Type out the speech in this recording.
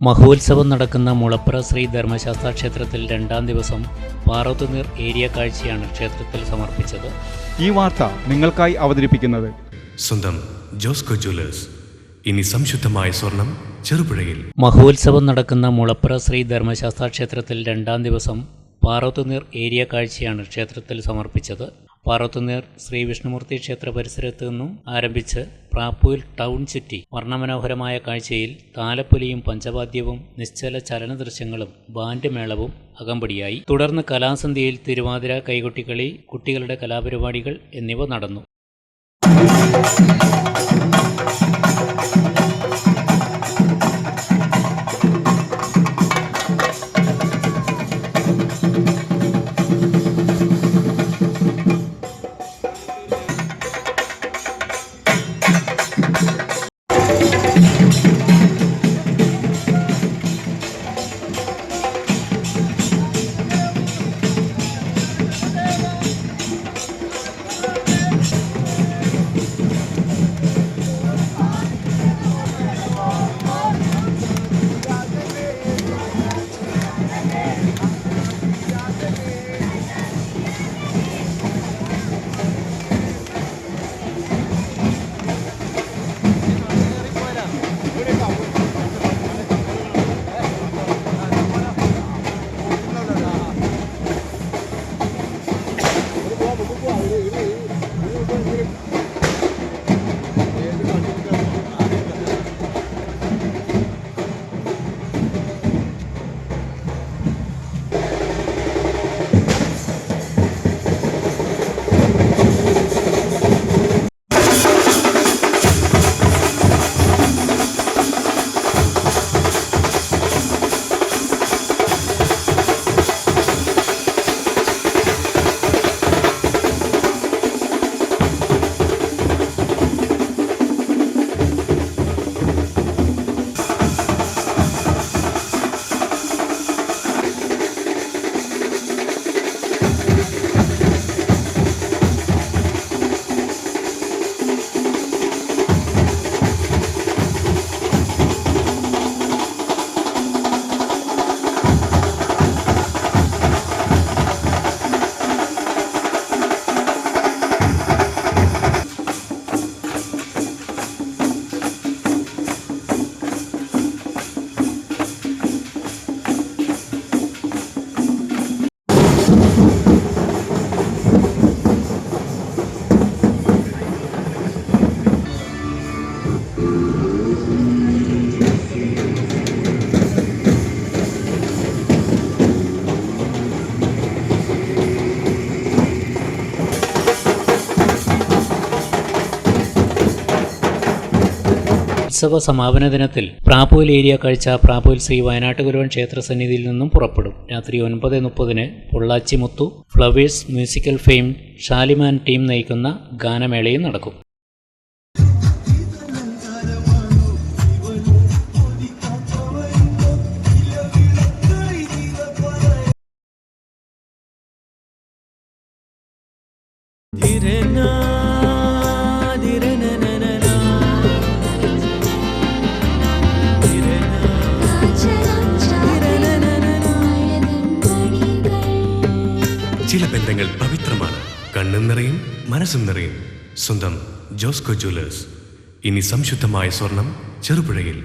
മഹോത്സവം നടക്കുന്ന മുളപ്ര ശ്രീ ധർമ്മശാസ്ത്ര ക്ഷേത്രത്തിൽ രണ്ടാം ദിവസം പാറോത്തുനീർ ഏരിയ കാഴ്ചയാണ് ക്ഷേത്രത്തിൽ സമർപ്പിച്ചത്. ഈ വാർത്ത നിങ്ങൾക്കായി അവതരിപ്പിക്കുന്നത് സ്വന്തം ജോസ്കോ ജ്വല്ലേഴ്സ്. ഇനി സംശുദ്ധമായ സ്വർണം ചെറുപുഴയിൽ. മഹോത്സവം നടക്കുന്ന മുളപ്ര ശ്രീ ധർമ്മശാസ്ത്ര ക്ഷേത്രത്തിൽ രണ്ടാം ദിവസം പാറോത്തുനീർ ഏരിയ കാഴ്ചയാണ് ക്ഷേത്രത്തിൽ സമർപ്പിച്ചത്. പാറോത്തുനീർ ശ്രീ വിഷ്ണുമൂർത്തി ക്ഷേത്ര പരിസരത്ത് നിന്നും ആരംഭിച്ച് പ്രാപ്പൂൽ ടൗൺ ചുറ്റി വർണ്ണമനോഹരമായ കാഴ്ചയിൽ താലപ്പൊലിയും പഞ്ചവാദ്യവും നിശ്ചല ചലന ദൃശ്യങ്ങളും ബാൻഡ് മേളവും അകമ്പടിയായി. തുടർന്ന് കലാസന്ധ്യയിൽ തിരുവാതിര, കൈകൊട്ടിക്കളി, കുട്ടികളുടെ കലാപരിപാടികൾ എന്നിവ നടന്നു. ഉത്സവ സമാപന ദിനത്തിൽ പ്രാപ്പൂൽ ഏരിയ കാഴ്ച പ്രാപ്പൂൽ ശ്രീ വയനാട്ടുകുരുവൻ ക്ഷേത്ര സന്നിധിയിൽ നിന്നും പുറപ്പെടും. രാത്രി 9:30 പൊള്ളാച്ചി മുത്തു ഫ്ലവേഴ്സ് മ്യൂസിക്കൽ ഫെയിം ഷാലിമാൻ ടീം നയിക്കുന്ന ഗാനമേളയും നടക്കും. ചില ബന്ധങ്ങൾ പവിത്രമാണ്. കണ്ണും നിറയും, മനസ്സും നിറയും. സ്വന്തം ജോസ്കോ ജ്വല്ലേഴ്സ്. ഇനി സംശുദ്ധമായ സ്വർണം ചെറുപുഴയിൽ.